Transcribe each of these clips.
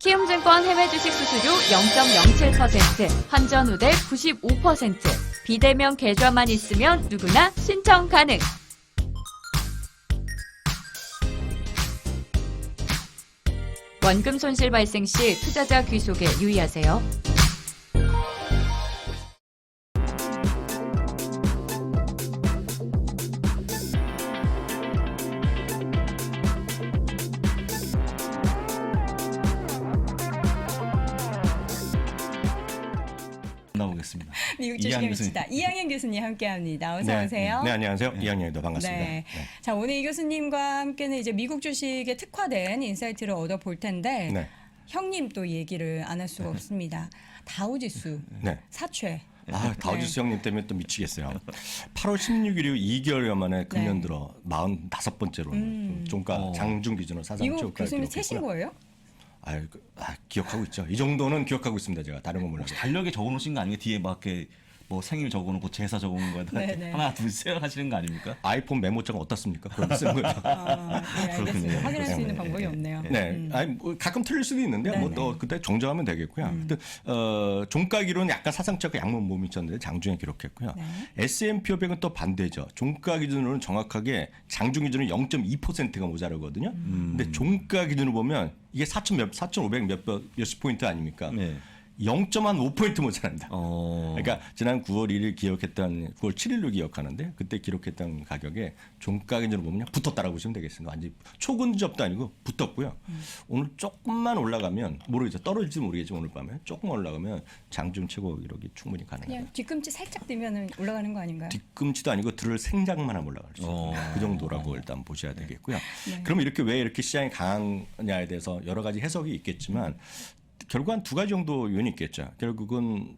키움증권 해외 주식 수수료 0.07%, 환전 후대 95%, 비대면 계좌만 있으면 누구나 신청 가능. 원금 손실 발생 시 투자자 귀속에 유의하세요. 나오겠습니다. 미국 주식의 미치다. 이양현 교수님 함께합니다. 어서 오세요. 네, 안녕하세요. 이양현입니다. 반갑습니다. 네. 자, 오늘 이 교수님과 함께는 이제 미국 주식에 특화된 인사이트를 얻어볼 텐데 네. 형님 또 얘기를 안 할 수가 없습니다. 다우지수 네. 사최. 다우지수 형님 때문에 또 미치겠어요. 8월 16일 이후 2개월여 만에 금년 들어 45번째로 종가 장중 기준으로 사상 이거 최고가를 교수님 채신 기록했고요. 거예요? 기억하고 있죠. 이 정도는 기억하고 있습니다. 제가 다른 거 몰라요. 달력에 적어놓으신 거 아니에요? 뒤에 막 이렇게 뭐 생일 적어놓고 제사 적어놓은 거에다 네네. 하나 둘셋 하시는 거 아닙니까? 아이폰 메모장 어디다 씁니까? 그걸 쓰는 거죠. 네, 알겠습니다. 그렇군요. 확인할 수 있는 네. 방법이 없네요. 네, 아니 뭐 가끔 틀릴 수도 있는데 뭐 또 그때 정정하면 되겠고요. 근데 종가 기준은 약간 사상적 양문 몸이 있었는데 장중에 기록했고요. 네. S&P 500은 또 반대죠. 종가 기준으로는 정확하게 장중 기준은 0.2%가 모자라거든요. 근데 종가 기준으로 보면 이게 4,500 몇십 포인트 아닙니까? 네. 0.5% 모자랍니다. 어. 그러니까 지난 9월 1일 기억했던 9월 7일로 기억하는데 그때 기록했던 가격에 종가 기준으로 보면 그냥 붙었다라고 보시면 되겠습니다. 완전 초근접도 아니고 붙었고요. 오늘 조금만 올라가면 모르겠죠. 떨어질지 모르겠지만 오늘 밤에 조금만 올라가면 장중 최고 기록이 충분히 가능합니다. 그냥 뒤꿈치 살짝 들면 올라가는 거 아닌가요? 뒤꿈치도 아니고 들을 생장만 하면 올라갈 수 있습니다. 그 정도라고 일단 보셔야 되겠고요. 그럼 이렇게 왜 이렇게 시장이 강하냐에 대해서 여러 가지 해석이 있겠지만 결국 한 두 가지 정도 요인이 있겠죠. 결국은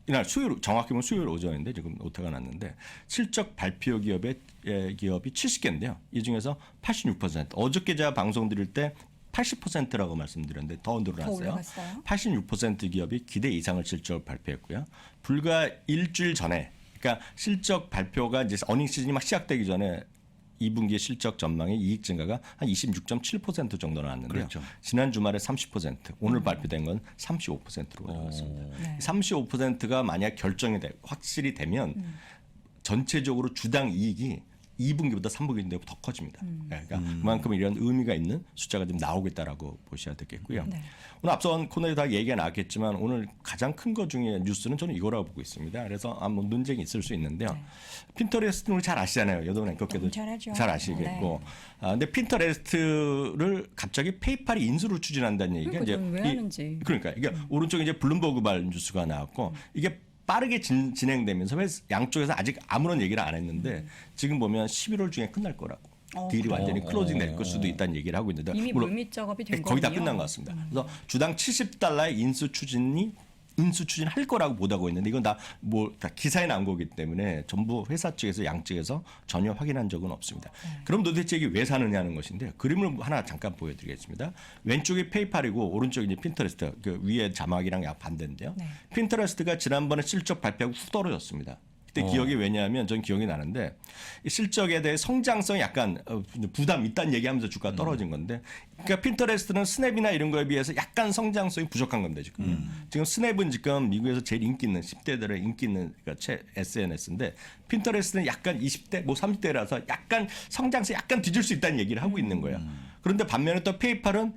이날 수요일 정확히 보면 수요일 오전인데 지금 오타가 났는데 실적 발표 기업이 70개인데요. 이 중에서 86% 어저께 제가 방송 드릴 때 80%라고 말씀드렸는데 더 늘어났어요. 올라갔어요? 86% 기업이 기대 이상을 실적을 발표했고요. 불과 일주일 전에 그러니까 실적 발표가 이제 어닝 시즌이 막 시작되기 전에 2분기 실적 전망의 이익 증가가 한 26.7% 정도 나왔는데요. 그렇죠. 지난 주말에 30%, 오늘 발표된 건 35%로 나왔습니다. 네. 35%가 만약 결정이 확실히 되면 전체적으로 주당 이익이 2분기보다 3분기인데 더 커집니다. 그러니까 그만큼 이런 의미가 있는 숫자가 좀 나오겠다라고 보셔야 되겠고요. 네. 오늘 앞선 코너에 다 얘기가 나왔겠지만 오늘 가장 큰 거 중에 뉴스는 저는 이거라고 보고 있습니다. 그래서 뭐 논쟁이 있을 수 있는데요. 핀터레스트는 잘 아시잖아요. 여러분 앵커께도 잘하죠. 잘 아시겠고. 근데 핀터레스트를 갑자기 페이팔이 인수를 추진한다는 얘기가 그러니까 왜 하는지. 그러니까 이게 오른쪽에 이제 블룸버그발 뉴스가 나왔고 이게 빠르게 진행되면서 양쪽에서 아직 아무런 얘기를 안 했는데 지금 보면 11월 중에 끝날 거라고. 딜이 완전히 클로징 될 수도 있다는 얘기를 하고 있는데 이미 물론 물밑 작업이 된 거의 다 거군요. 끝난 것 같습니다. 그래서 주당 70달러의 인수 추진할 거라고 보다고 있는데 이건 다 기사에 나온 거기 때문에 전부 회사 측에서 양측에서 전혀 확인한 적은 없습니다. 그럼 도대체 이게 왜 사느냐는 것인데 그림을 하나 잠깐 보여드리겠습니다. 왼쪽이 페이팔이고 오른쪽이 이제 핀터레스트 그 위에 자막이랑 약 반대인데요. 핀터레스트가 지난번에 실적 발표하고 훅 떨어졌습니다. 그때 기억이 왜냐하면 전 기억이 나는데 이 실적에 대해 성장성이 약간 부담 있다는 얘기하면서 주가가 떨어진 건데 그러니까 핀터레스트는 스냅이나 이런 거에 비해서 약간 성장성이 부족한 겁니다. 지금 스냅은 지금 미국에서 제일 인기 있는 10대들의 인기 있는 그러니까 SNS인데 핀터레스트는 약간 20대 뭐 30대라서 약간 성장성이 약간 뒤질 수 있다는 얘기를 하고 있는 거예요. 그런데 반면에 또 페이팔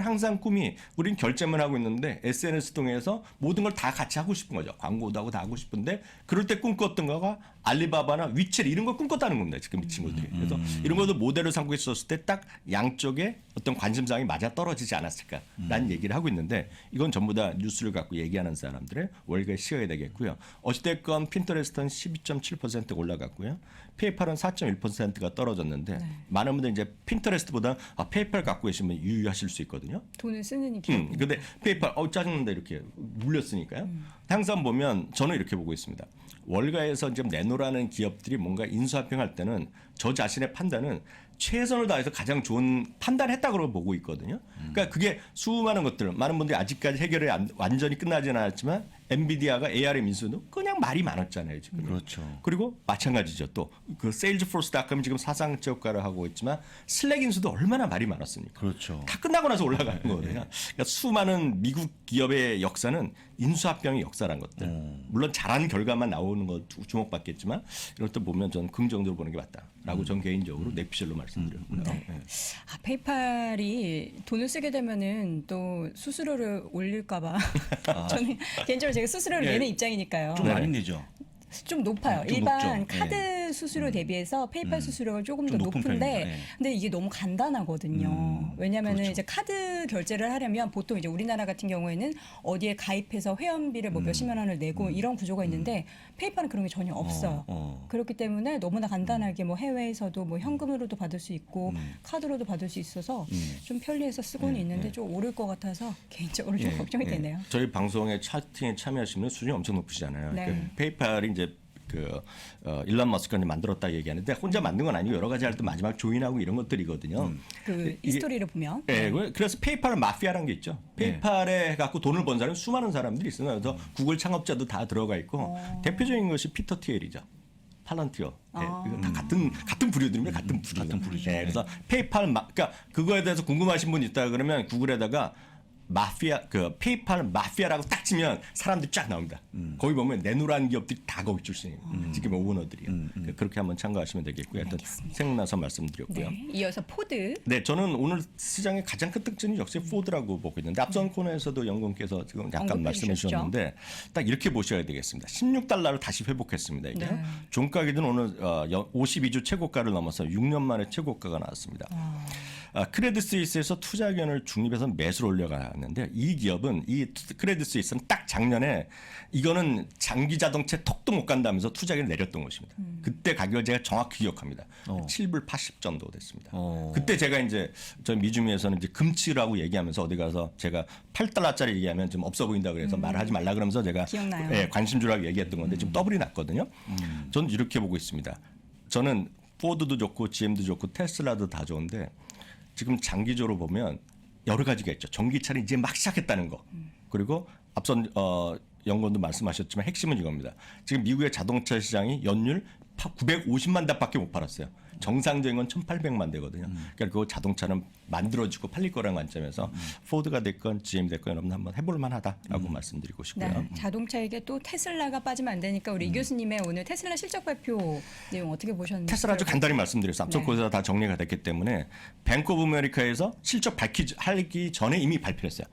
항상 꿈이 우린 결제만 하고 있는데 SNS 통해서 모든 걸 다 같이 하고 싶은 거죠. 광고도 하고 다 하고 싶은데 그럴 때 꿈꿨던 거가 알리바바나 위챗 이런 걸 꿈꿨다는 겁니다. 지금 이 친구들이. 그래서 이런 것도 모델을 삼고 있었을 때 딱 양쪽에 어떤 관심사항이 맞아 떨어지지 않았을까라는 얘기를 하고 있는데 이건 전부 다 뉴스를 갖고 얘기하는 사람들의 월가의 시각이 되겠고요. 어찌됐건 핀터레스트는 12.7% 올라갔고요. 페이팔은 4.1%가 떨어졌는데 많은 분들이 이제 핀터레스트보다 페이팔 갖고 계시면 유의하실 수 있거든요. 돈을 쓰는 기업. 근데 페이팔 짜증난다 이렇게 물렸으니까요. 항상 보면 저는 이렇게 보고 있습니다. 월가에서 지금 내놓으라는 기업들이 뭔가 인수합병할 때는 저 자신의 판단은 최선을 다해서 가장 좋은 판단했다고 보고 있거든요. 그러니까 그게 수많은 것들 많은 분들이 아직까지 해결이 완전히 끝나지는 않았지만 엔비디아가 ARM 인수도 그냥 그냥 말이 많았잖아요 지금. 그렇죠. 그리고 마찬가지죠. 또 그 Salesforce.com이 지금 사상 최고가를 하고 있지만 슬랙 인수도 얼마나 말이 많았습니까? 그렇죠. 다 끝나고 나서 올라가는 거거든요. 그러니까 수많은 미국 기업의 역사는 인수합병의 역사란 것들. 물론 잘한 결과만 나오는 거 주목받겠지만 이런 것도 보면 저는 긍정적으로 보는 게 맞다라고 전 개인적으로 내피셜로 말씀드렸고요. 네. 페이팔이 돈을 쓰게 되면은 또 수수료를 올릴까봐 저는 개인적으로 제가 수수료를 예. 내는 입장이니까요. 좀 많이 내죠. 좀 높아요. 좀 일반 높죠. 카드 수수료 대비해서 페이팔 수수료가 조금 더 좀 높은 높은데, 편입니다. 예. 근데 이게 너무 간단하거든요. 왜냐하면 그렇죠. 이제 카드 결제를 하려면 보통 이제 우리나라 같은 경우에는 어디에 가입해서 회원비를 뭐 몇십만 원을 내고 이런 구조가 있는데 페이팔은 그런 게 전혀 없어요. 그렇기 때문에 너무나 간단하게 뭐 해외에서도 뭐 현금으로도 받을 수 있고 카드로도 받을 수 있어서 좀 편리해서 쓰고는 있는데 좀 오를 것 같아서 개인적으로 좀 걱정이 되네요. 저희 방송에 차팅에 참여하시면 수준이 엄청 높으시잖아요. 네. 그러니까 페이팔이 이제 일론 머스크가 이제 만들었다 얘기하는데 혼자 만든 건 아니고 여러 가지 할 때 마지막 조인하고 이런 것들이거든요. 그 히스토리를 보면. 네, 그래서 페이팔 마피아라는 게 있죠. 페이팔에 갖고 돈을 번 사람이 수많은 사람들이 있어요. 그래서 구글 창업자도 다 들어가 있고 대표적인 것이 피터 티엘이죠. 팔런티어. 네, 이거 다 같은 부류들입니다. 같은 부류죠. 네, 그래서 페이팔 그러니까 그거에 대해서 궁금하신 분 있다 그러면 구글에다가 마피아 페이팔 마피아라고 딱 치면 사람들이 쫙 나옵니다. 거기 보면 내노라는 기업들이 다 거기 출신이에요. 지금 오너들이요. 그렇게 한번 참고하시면 되겠고요. 일단 생각나서 말씀드렸고요. 네. 이어서 포드. 네, 저는 오늘 시장의 가장 큰 특징이 역시 포드라고 보고 있는데 앞선 코너에서도 연구원께서 지금 약간 언급해 말씀해 주셨죠. 주셨는데 딱 이렇게 보셔야 되겠습니다. 16달러를 다시 회복했습니다. 이게 네. 종가 기준 오늘 52주 최고가를 넘어서 6년 만에 최고가가 나왔습니다. 크레딧 스위스에서 투자 의견을 중립해서 매수를 올려갔는데 이 기업은 이 크레딧 스위스는 딱 작년에 이거는 장기 자동차 턱도 못 간다면서 투자 의견을 내렸던 것입니다. 그때 가격을 제가 정확히 기억합니다. 7불 80 정도 됐습니다. 그때 제가 이제 저희 미주미에서는 이제 금치라고 얘기하면서 어디 가서 제가 8달러짜리 얘기하면 좀 없어 보인다 그래서 말하지 말라 그러면서 제가 기억나요. 예, 관심 주라고 얘기했던 건데 지금 더블이 났거든요. 저는 이렇게 보고 있습니다. 저는 포드도 좋고 GM도 좋고 테슬라도 다 좋은데 지금 장기적으로 보면 여러 가지가 있죠. 전기차는 이제 막 시작했다는 거. 그리고 앞선 연구원도 말씀하셨지만 핵심은 이겁니다. 지금 미국의 자동차 시장이 연율 950만 대밖에 못 팔았어요. 정상적인 건 1,800만 대거든요. 그러니까 그 자동차는 만들어지고 팔릴 거라는 관점에서 포드가 됐건 GM 됐건 여러분 한번 해볼 만하다라고 말씀드리고 싶고요. 네, 자동차에게 또 테슬라가 빠지면 안 되니까 우리 이 교수님의 오늘 테슬라 실적 발표 내용 어떻게 보셨는지. 테슬라 아주 간단히 말씀드렸어요. 앞서 네. 거기서 다 정리가 됐기 때문에 뱅크 오브 아메리카에서 실적 하기 전에 이미 발표했어요.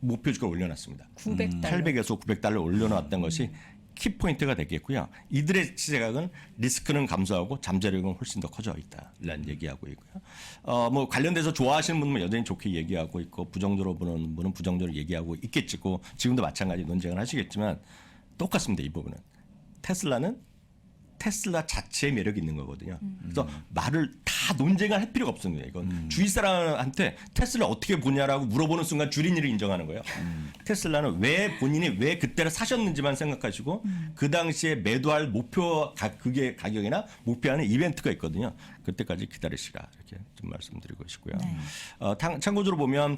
목표 주가를 올려놨습니다. 900달러. 800에서 900달러 올려놨던 것이 키포인트가 되겠고요. 이들의 시각은 리스크는 감소하고 잠재력은 훨씬 더 커져 있다라는 얘기하고 있고요. 뭐 관련돼서 좋아하시는 분은 여전히 좋게 얘기하고 있고 부정적으로 보는 분은 부정적으로 얘기하고 있겠지고 지금도 마찬가지 논쟁을 하시겠지만 똑같습니다. 이 부분은. 테슬라는 테슬라 자체의 매력이 있는 거거든요. 그래서 말을 다 논쟁을 할 필요가 없습니다. 이건 주위 사람한테 테슬라 어떻게 보냐라고 물어보는 순간 주린이를 인정하는 거예요. 테슬라는 왜 본인이 왜 그때를 사셨는지만 생각하시고 그 당시에 매도할 목표 그게 가격이나 목표하는 이벤트가 있거든요. 그때까지 기다리시라 이렇게 좀 말씀드리고 싶고요. 참고적으로 보면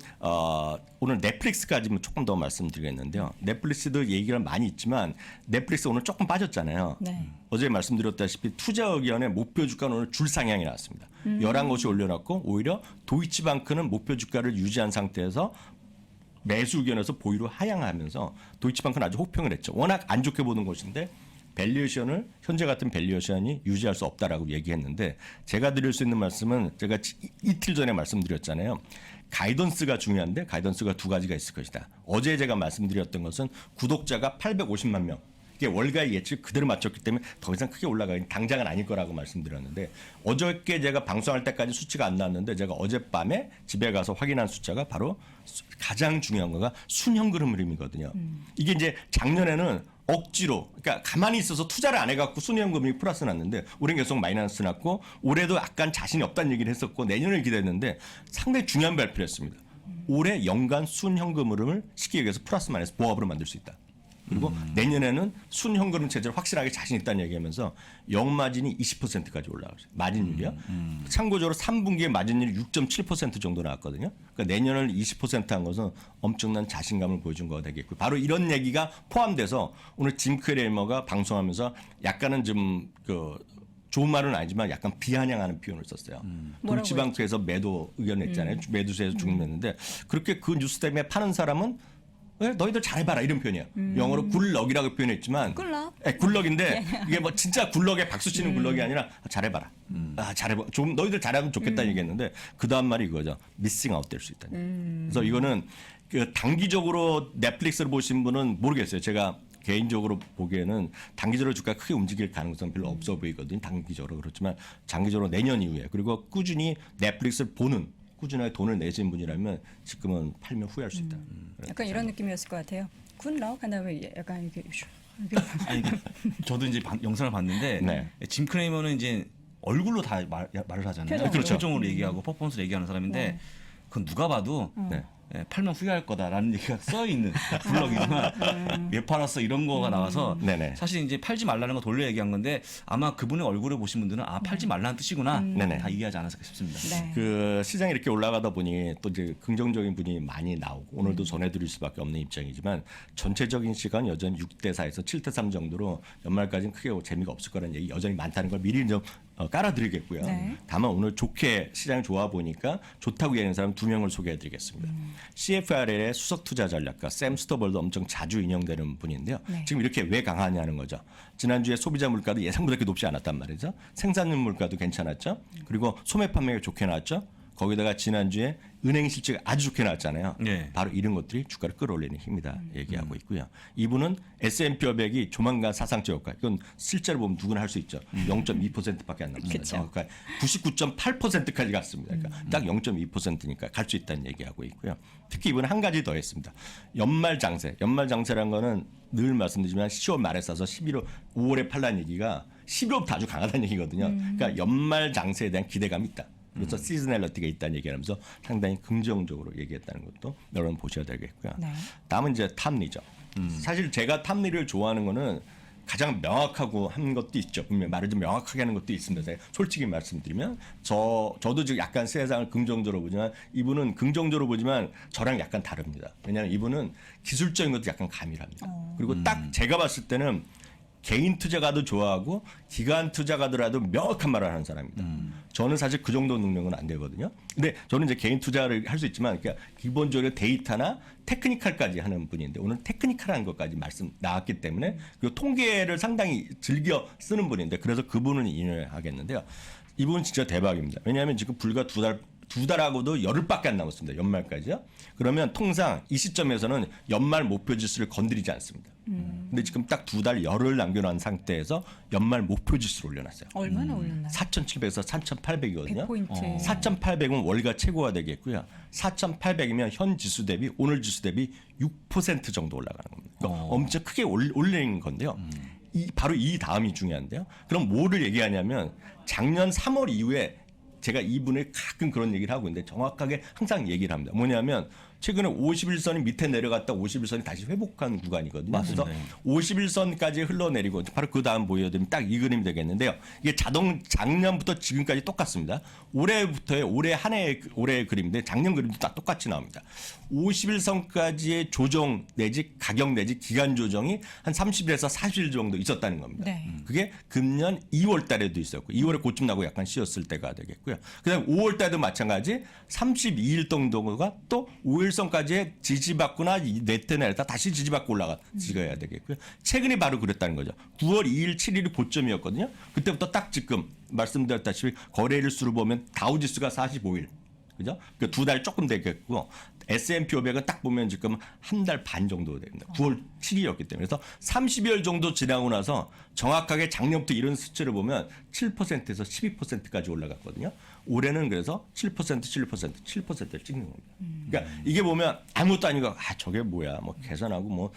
오늘 넷플릭스까지 조금 더 말씀드리겠는데요. 넷플릭스도 얘기가 많이 있지만 넷플릭스 오늘 조금 빠졌잖아요. 네. 어제 말씀드렸다시피 투자 의견의 목표 주가는 오늘 줄상향이 나왔습니다. 11곳이 올려놨고 오히려 도이치방크는 목표 주가를 유지한 상태에서 매수 의견에서 보유로 하향하면서 도이치방크는 아주 혹평을 했죠. 워낙 안 좋게 보는 곳인데 밸류에이션을 현재 같은 밸류에이션이 유지할 수 없다라고 얘기했는데 제가 드릴 수 있는 말씀은 제가 이틀 전에 말씀드렸잖아요. 가이던스가 중요한데 가이던스가 두 가지가 있을 것이다. 어제 제가 말씀드렸던 것은 구독자가 850만 명. 이게 월가의 예측 그대로 맞췄기 때문에 더 이상 크게 올라가긴 당장은 아닐 거라고 말씀드렸는데 어저께 제가 방송할 때까지 수치가 안 나왔는데 제가 어젯밤에 집에 가서 확인한 숫자가 바로 가장 중요한 거가 순현금 흐름이거든요. 이게 이제 작년에는 억지로 그러니까 가만히 있어서 투자를 안 해갖고 순현금이 플러스 났는데 올해는 계속 마이너스 났고 올해도 약간 자신이 없다는 얘기를 했었고 내년을 기대했는데 상당히 중요한 발표를 했습니다. 올해 연간 순현금 흐름을 시키기 위해서 플러스 마이너스 보합으로 만들 수 있다. 그리고 내년에는 순현금 체제를 확실하게 자신 있다는 얘기하면서 영마진이 20%까지 올라갔어요. 마진율이요. 참고적으로 3분기에 마진율이 6.7% 정도 나왔거든요. 그러니까 내년을 20%한 것은 엄청난 자신감을 보여준 거가 되겠고 바로 이런 얘기가 포함돼서 오늘 짐 크레이머가 방송하면서 약간은 좀 좋은 말은 아니지만 약간 비아냥하는 표현을 썼어요. 동치방크에서 매도 의견을 냈잖아요. 매도세에서 중매했는데 그렇게 그 뉴스 때문에 파는 사람은 너희들 잘해봐라 이런 표현이에요. 영어로 굴럭이라고 표현했지만 굴럭? 네, 굴럭인데 이게 뭐 진짜 굴럭에 박수 치는 굴럭이 아니라 잘해봐라. 잘해봐. 좀 너희들 잘하면 좋겠다는 얘기했는데 그 다음 말이 이거죠. 미싱 아웃 될 수 있다. 그래서 이거는 그 단기적으로 넷플릭스를 보신 분은 모르겠어요. 제가 개인적으로 보기에는 단기적으로 주가 크게 움직일 가능성 별로 없어 보이거든요. 단기적으로 그렇지만 장기적으로 내년 이후에 그리고 꾸준히 넷플릭스를 보는 꾸준하게 돈을 내신 분이라면 지금은 팔면 후회할 수 있다. 약간 이런 느낌이었을 것 같아요. 굿럭 한 다음에 약간 이렇게 아니, 저도 이제 영상을 봤는데 네. 짐 크레이머는 이제 얼굴로 다 말을 하잖아요. 표정으로. 그렇죠. 표정으로 얘기하고 퍼포먼스로 얘기하는 사람인데 그건 누가 봐도 네. 팔면 후회할 거다라는 얘기가 써 있는 블럭이지만 왜 팔았어 이런 거가 나와서 네네. 사실 이제 팔지 말라는 거 돌려 얘기한 건데 아마 그분의 얼굴을 보신 분들은 팔지 말라는 뜻이구나 네네. 다 이해하지 않았을까 싶습니다. 네. 그 시장이 이렇게 올라가다 보니 또 이제 긍정적인 분이 많이 나오고 오늘도 전해드릴 수밖에 없는 입장이지만 전체적인 시간 여전히 6대4에서 7대3 정도로 연말까지는 크게 재미가 없을 거라는 얘기 여전히 많다는 걸 미리 좀 깔아드리겠고요. 네. 다만 오늘 좋게 시장이 좋아 보니까 좋다고 얘기하는 사람 2명을 소개해드리겠습니다. CFRL의 수석 투자 전략가 샘 스토벌도 엄청 자주 인용되는 분인데요. 네. 지금 이렇게 왜 강하냐는 거죠. 지난주에 소비자 물가도 예상보다 그렇게 높지 않았단 말이죠. 생산물 물가도 괜찮았죠. 그리고 소매 판매가 좋게 나왔죠. 거기다가 지난주에 은행 실적이 아주 좋게 나왔잖아요. 네. 바로 이런 것들이 주가를 끌어올리는 힘이다 얘기하고 있고요. 이분은 S&P 500이 조만간 사상적 효과. 이건 실제로 보면 누구나 할 수 있죠. 0.2%밖에 안 남습니다. 그쵸. 그러니까 99.8%까지 갔습니다. 그러니까 딱 0.2%니까 갈 수 있다는 얘기하고 있고요. 특히 이분은 한 가지 더 했습니다. 연말 장세. 연말 장세란 거는 늘 말씀드리지만 10월 말에 싸서 11월, 5월에 팔라는 얘기가 11월부터 아주 강하다는 얘기거든요. 그러니까 연말 장세에 대한 기대감이 있다. 그래서 시즈널리티가 있다는 얘기하면서 상당히 긍정적으로 얘기했다는 것도 여러분 보셔야 되겠고요. 네. 다음은 이제 탐리죠. 사실 제가 탐리를 좋아하는 거는 가장 명확하고 한 것도 있죠. 분명히 말을 좀 명확하게 하는 것도 있습니다. 제가 솔직히 말씀드리면 저도 지금 약간 세상을 긍정적으로 보지만 이분은 긍정적으로 보지만 저랑 약간 다릅니다. 왜냐하면 이분은 기술적인 것도 약간 가밀합니다. 그리고 딱 제가 봤을 때는 개인 투자가도 좋아하고 기관 투자가더라도 명확한 말을 하는 사람입니다. 저는 사실 그 정도 능력은 안 되거든요. 근데 저는 이제 개인 투자를 할 수 있지만 그러니까 기본적으로 데이터나 테크니컬까지 하는 분인데 오늘 테크니컬한 것까지 말씀 나왔기 때문에 그리고 통계를 상당히 즐겨 쓰는 분인데 그래서 그분을 인용하겠는데요. 이분은 진짜 대박입니다. 왜냐하면 지금 불과 두 달하고도 열흘밖에 안 남았습니다. 연말까지요. 그러면 통상 이 시점에서는 연말 목표 지수를 건드리지 않습니다. 근데 지금 딱 두 달 열흘 남겨놓은 상태에서 연말 목표 지수를 올려놨어요. 얼마나 올렸나요? 4,700에서 4,800이거든요. 100포인트. 4,800은 월가 최고가 되겠고요. 4,800이면 현 지수 대비 오늘 지수 대비 6% 정도 올라가는 겁니다. 그러니까 엄청 크게 올린 건데요. 바로 이 다음이 중요한데요. 그럼 뭐를 얘기하냐면 작년 3월 이후에 제가 이분을 가끔 그런 얘기를 하고 있는데 정확하게 항상 얘기를 합니다. 뭐냐면 최근에 51선이 밑에 내려갔다 51선이 다시 회복한 구간이거든요. 맞습니다. 그래서 51선까지 흘러내리고 바로 그 다음 보여드리면 딱 이 그림이 되겠는데요. 이게 작년부터 지금까지 똑같습니다. 올해부터의 올해 한 해의 올해의 그림인데 작년 그림도 딱 똑같이 나옵니다. 51선까지의 조정 내지 가격 내지 기간 조정이 한 30일에서 40일 정도 있었다는 겁니다. 네. 그게 금년 2월 달에도 있었고 2월에 고점 나고 약간 쉬었을 때가 되겠고요. 그다음에 5월 달도 마찬가지 32일 정도가 또 5일선까지 지지받거나 네트 내렸다 다시 지지받고 찍어야 되겠고요. 최근에 바로 그랬다는 거죠. 9월 2일, 7일이 고점이었거든요. 그때부터 딱 지금 말씀드렸다시피 거래일 수를 보면 다우지수가 45일. 그죠? 그 두 달 조금 되겠고 S&P 500은 딱 보면 지금 한 달 반 정도 됩니다. 9월 7일이었기 때문에 그래서 30일 정도 지나고 나서 정확하게 작년부터 이런 수치를 보면 7%에서 12%까지 올라갔거든요. 올해는 그래서 7%를 찍는 겁니다. 그러니까 이게 보면 아무것도 아니고 저게 뭐야 뭐 계산하고 뭐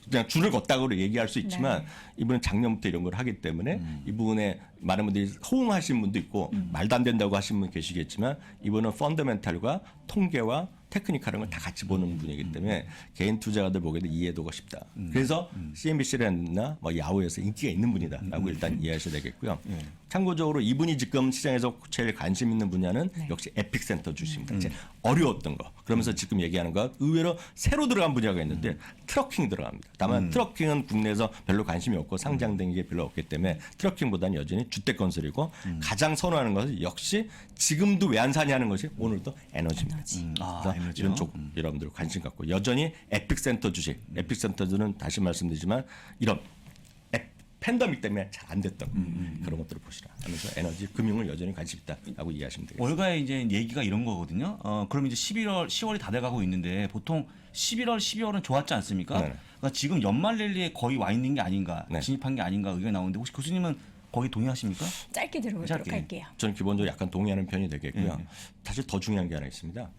그냥 줄을 걷다고 얘기할 수 있지만 이분은 작년부터 이런 걸 하기 때문에 이분의 많은 분들이 호응하시는 분도 있고 말도 안 된다고 하시는 분 계시겠지만 이분은 펀더멘탈과 통계와 테크니컬한 걸 다 같이 보는 분이기 때문에 개인 투자자들 보기에도 이해도가 쉽다. 그래서 CNBC나 뭐 야후에서 인기가 있는 분이다라고 일단 이해하셔야 되겠고요. 참고적으로 이분이 지금 시장에서 제일 관심 있는 분야는 역시 에픽센터 주식입니다. 제일 어려웠던 거. 그러면서 지금 얘기하는 거 의외로 새로 들어간 분야가 있는데 트러킹 들어갑니다. 다만 트러킹은 국내에서 별로 관심이 없고 상장된 게 별로 없기 때문에 트러킹보다는 여전히 주택 건설이고 가장 선호하는 것은 역시 지금도 왜 안 사냐는 것이 오늘도 에너지입니다. 그래서 에너지요? 이런 쪽 여러분들 관심 갖고 여전히 에픽센터 주식, 에픽센터들은 다시 말씀드리지만 이런 팬데믹 때문에 잘 안 됐던 그런 것들을 보시라 하면서 에너지, 금융을 여전히 관심 있다라고 이해하시면 되겠습니다. 월가의 이제 얘기가 이런 거거든요. 그럼 이제 10월이 다 돼가고 있는데 보통 11월, 12월은 좋았지 않습니까? 네네. 그러니까 지금 연말 랠리에 거의 와 있는 게 아닌가, 네. 진입한 게 아닌가 의견이 나오는데 혹시 교수님은 거기 동의하십니까? 짧게 들어보도록 짧게. 할게요. 저는 기본적으로 약간 동의하는 편이 되겠고요. 사실 더 중요한 게 하나 있습니다.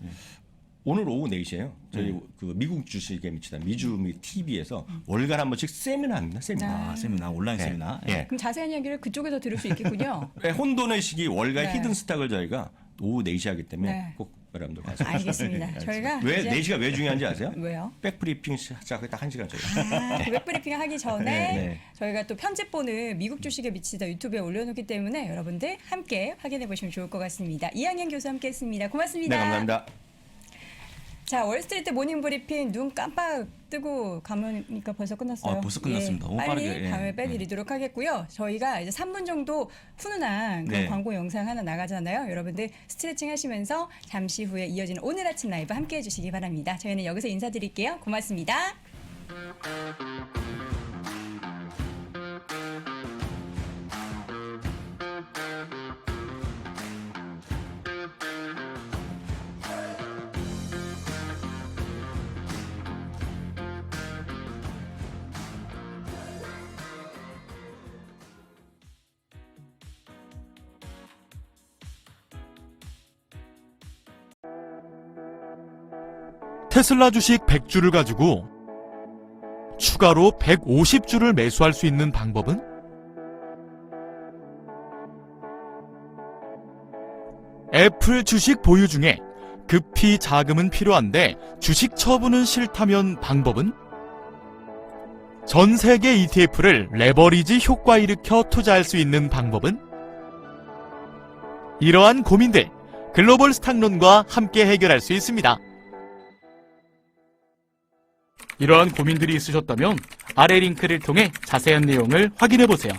오늘 오후 4시에요. 저희 그 미국 주식에 미치다 미주미 TV에서 월간 한 번씩 세미나 합니다. 세미나. 세미나, 온라인 네. 세미나. 예. 그럼 자세한 이야기를 그쪽에서 들을 수 있겠군요. 네, 혼돈의 시기 월간 네. 히든 스탁을 저희가 오후 4시 하기 때문에 네. 꼭 여러분들 가서 알겠습니다. 저희가 왜 이제 4시가 왜 중요한지 아세요? 왜요? 백브리핑 시작하기 딱 1시간 저희가. 그 웹브리핑 하기 전에 네. 저희가 또 편집본을 미국 주식에 미치다 유튜브에 올려놓기 때문에 여러분들 함께 확인해 보시면 좋을 것 같습니다. 이항현 교수 함께했습니다. 고맙습니다. 네, 감사합니다. 자, 월스트리트 모닝 브리핑 눈 깜빡 뜨고 가면니까 벌써 끝났어요. 벌써 끝났습니다. 너무 빨리 빠르게, 예. 다음에 빼드리도록 하겠고요. 저희가 이제 3분 정도 훈훈한 그런 네. 광고 영상 하나 나가잖아요. 여러분들 스트레칭 하시면서 잠시 후에 이어지는 오늘 아침 라이브 함께해 주시기 바랍니다. 저희는 여기서 인사드릴게요. 고맙습니다. 테슬라 주식 100주를 가지고 추가로 150주를 매수할 수 있는 방법은? 애플 주식 보유 중에 급히 자금은 필요한데 주식 처분은 싫다면 방법은? 전 세계 ETF를 레버리지 효과 일으켜 투자할 수 있는 방법은? 이러한 고민들 글로벌 스탁론과 함께 해결할 수 있습니다. 이러한 고민들이 있으셨다면 아래 링크를 통해 자세한 내용을 확인해 보세요.